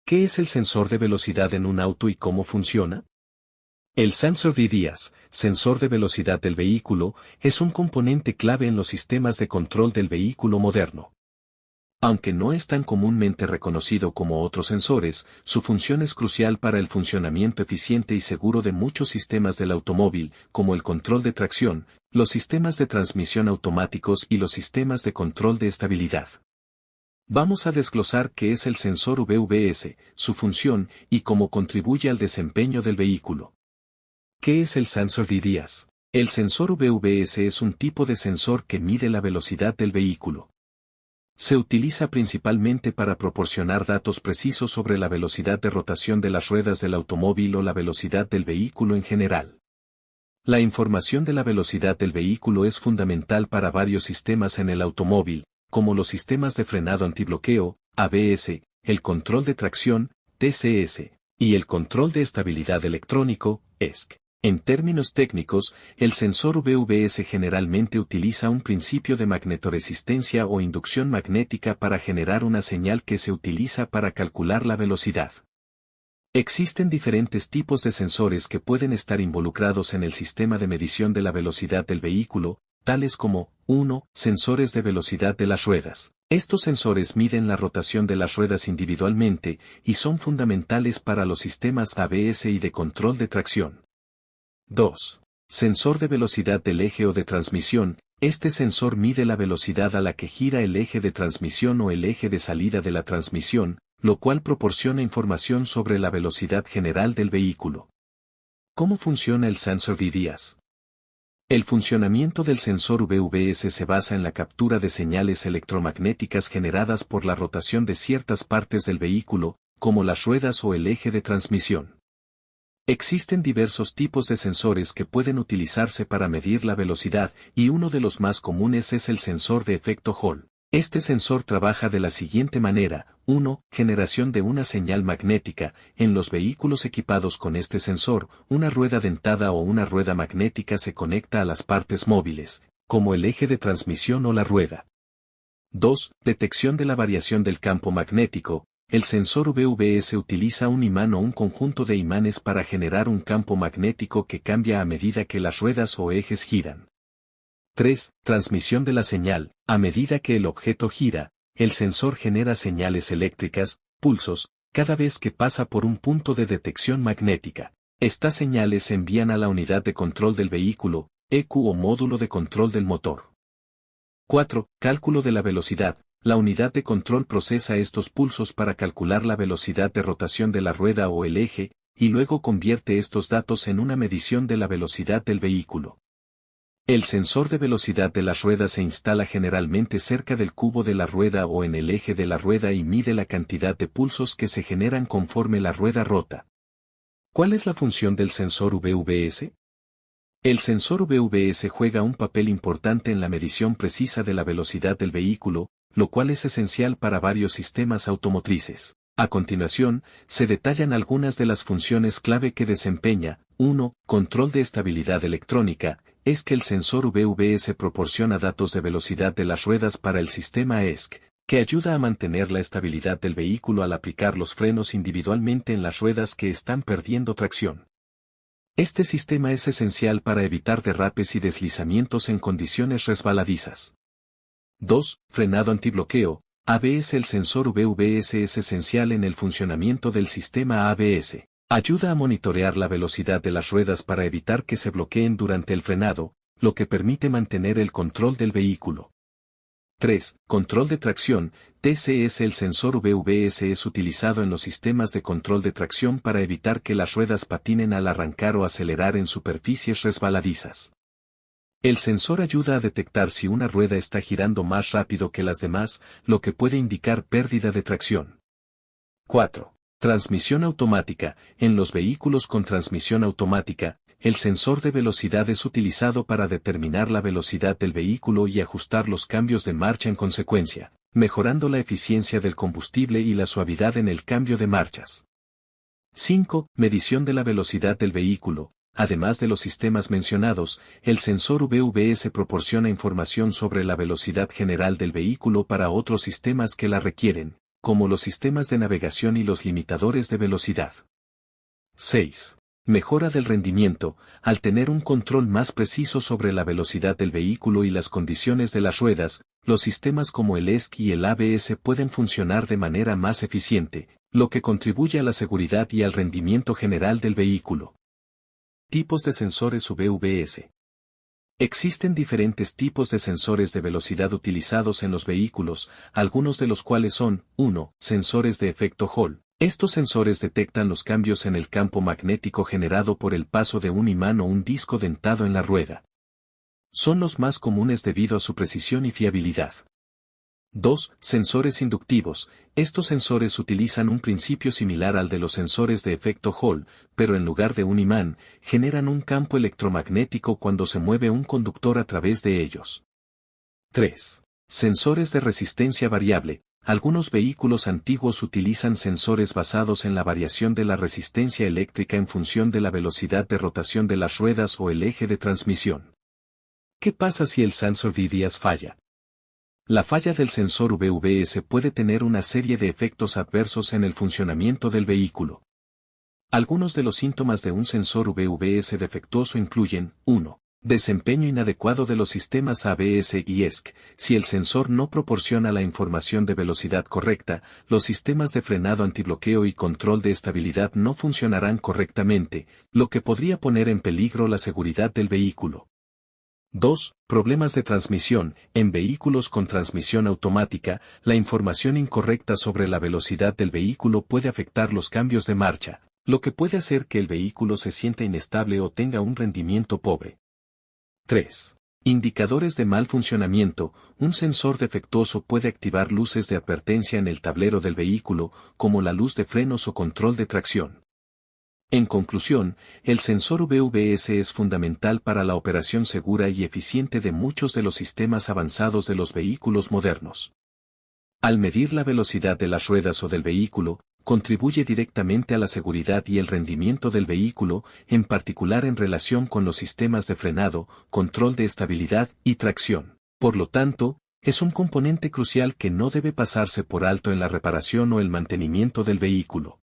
¿Qué es el sensor de velocidad en un auto y cómo funciona? El sensor DDAS, sensor de velocidad del vehículo, es un componente clave en los sistemas de control del vehículo moderno. Aunque no es tan comúnmente reconocido como otros sensores, su función es crucial para el funcionamiento eficiente y seguro de muchos sistemas del automóvil, como el control de tracción, los sistemas de transmisión automáticos y los sistemas de control de estabilidad. Vamos a desglosar qué es el sensor VVS, su función y cómo contribuye al desempeño del vehículo. ¿Qué es el sensor DDAS? El sensor VVS es un tipo de sensor que mide la velocidad del vehículo. Se utiliza principalmente para proporcionar datos precisos sobre la velocidad de rotación de las ruedas del automóvil o la velocidad del vehículo en general. La información de la velocidad del vehículo es fundamental para varios sistemas en el automóvil, como los sistemas de frenado antibloqueo, ABS, el control de tracción, TCS, y el control de estabilidad electrónico, ESC. En términos técnicos, el sensor VVS generalmente utiliza un principio de magnetoresistencia o inducción magnética para generar una señal que se utiliza para calcular la velocidad. Existen diferentes tipos de sensores que pueden estar involucrados en el sistema de medición de la velocidad del vehículo, tales como 1. Sensores de velocidad de las ruedas. Estos sensores miden la rotación de las ruedas individualmente y son fundamentales para los sistemas ABS y de control de tracción. 2. Sensor de velocidad del eje o de transmisión. Este sensor mide la velocidad a la que gira el eje de transmisión o el eje de salida de la transmisión, lo cual proporciona información sobre la velocidad general del vehículo. ¿Cómo funciona el sensor DDAS? El funcionamiento del sensor VVS se basa en la captura de señales electromagnéticas generadas por la rotación de ciertas partes del vehículo, como las ruedas o el eje de transmisión. Existen diversos tipos de sensores que pueden utilizarse para medir la velocidad, y uno de los más comunes es el sensor de efecto Hall. Este sensor trabaja de la siguiente manera: 1. Generación de una señal magnética. En los vehículos equipados con este sensor, una rueda dentada o una rueda magnética se conecta a las partes móviles, como el eje de transmisión o la rueda. 2. Detección de la variación del campo magnético. El sensor VVS utiliza un imán o un conjunto de imanes para generar un campo magnético que cambia a medida que las ruedas o ejes giran. 3. Transmisión de la señal. A medida que el objeto gira, el sensor genera señales eléctricas, pulsos, cada vez que pasa por un punto de detección magnética. Estas señales se envían a la unidad de control del vehículo, ECU o módulo de control del motor. 4. Cálculo de la velocidad. La unidad de control procesa estos pulsos para calcular la velocidad de rotación de la rueda o el eje, y luego convierte estos datos en una medición de la velocidad del vehículo. El sensor de velocidad de las ruedas se instala generalmente cerca del cubo de la rueda o en el eje de la rueda y mide la cantidad de pulsos que se generan conforme la rueda rota. ¿Cuál es la función del sensor VVS? El sensor VVS juega un papel importante en la medición precisa de la velocidad del vehículo, lo cual es esencial para varios sistemas automotrices. A continuación, se detallan algunas de las funciones clave que desempeña. 1. Control de estabilidad electrónica. Es que el sensor VVS proporciona datos de velocidad de las ruedas para el sistema ESC, que ayuda a mantener la estabilidad del vehículo al aplicar los frenos individualmente en las ruedas que están perdiendo tracción. Este sistema es esencial para evitar derrapes y deslizamientos en condiciones resbaladizas. 2. Frenado antibloqueo. ABS. El sensor VVS es esencial en el funcionamiento del sistema ABS. Ayuda a monitorear la velocidad de las ruedas para evitar que se bloqueen durante el frenado, lo que permite mantener el control del vehículo. 3. Control de tracción. TCS. El sensor VVS es utilizado en los sistemas de control de tracción para evitar que las ruedas patinen al arrancar o acelerar en superficies resbaladizas. El sensor ayuda a detectar si una rueda está girando más rápido que las demás, lo que puede indicar pérdida de tracción. 4. Transmisión automática. En los vehículos con transmisión automática, el sensor de velocidad es utilizado para determinar la velocidad del vehículo y ajustar los cambios de marcha en consecuencia, mejorando la eficiencia del combustible y la suavidad en el cambio de marchas. 5. Medición de la velocidad del vehículo. Además de los sistemas mencionados, el sensor VVS proporciona información sobre la velocidad general del vehículo para otros sistemas que la requieren, como los sistemas de navegación y los limitadores de velocidad. 6. Mejora del rendimiento. Al tener un control más preciso sobre la velocidad del vehículo y las condiciones de las ruedas, los sistemas como el ESC y el ABS pueden funcionar de manera más eficiente, lo que contribuye a la seguridad y al rendimiento general del vehículo. Tipos de sensores VVS. Existen diferentes tipos de sensores de velocidad utilizados en los vehículos, algunos de los cuales son: 1. Sensores de efecto Hall. Estos sensores detectan los cambios en el campo magnético generado por el paso de un imán o un disco dentado en la rueda. Son los más comunes debido a su precisión y fiabilidad. 2. Sensores inductivos. Estos sensores utilizan un principio similar al de los sensores de efecto Hall, pero en lugar de un imán, generan un campo electromagnético cuando se mueve un conductor a través de ellos. 3. Sensores de resistencia variable. Algunos vehículos antiguos utilizan sensores basados en la variación de la resistencia eléctrica en función de la velocidad de rotación de las ruedas o el eje de transmisión. ¿Qué pasa si el sensor VVS falla? La falla del sensor VVS puede tener una serie de efectos adversos en el funcionamiento del vehículo. Algunos de los síntomas de un sensor VVS defectuoso incluyen: 1. Desempeño inadecuado de los sistemas ABS y ESC. Si el sensor no proporciona la información de velocidad correcta, los sistemas de frenado antibloqueo y control de estabilidad no funcionarán correctamente, lo que podría poner en peligro la seguridad del vehículo. 2. Problemas de transmisión. En vehículos con transmisión automática, la información incorrecta sobre la velocidad del vehículo puede afectar los cambios de marcha, lo que puede hacer que el vehículo se sienta inestable o tenga un rendimiento pobre. 3. Indicadores de mal funcionamiento. Un sensor defectuoso puede activar luces de advertencia en el tablero del vehículo, como la luz de frenos o control de tracción. En conclusión, el sensor VVS es fundamental para la operación segura y eficiente de muchos de los sistemas avanzados de los vehículos modernos. Al medir la velocidad de las ruedas o del vehículo, contribuye directamente a la seguridad y el rendimiento del vehículo, en particular en relación con los sistemas de frenado, control de estabilidad y tracción. Por lo tanto, es un componente crucial que no debe pasarse por alto en la reparación o el mantenimiento del vehículo.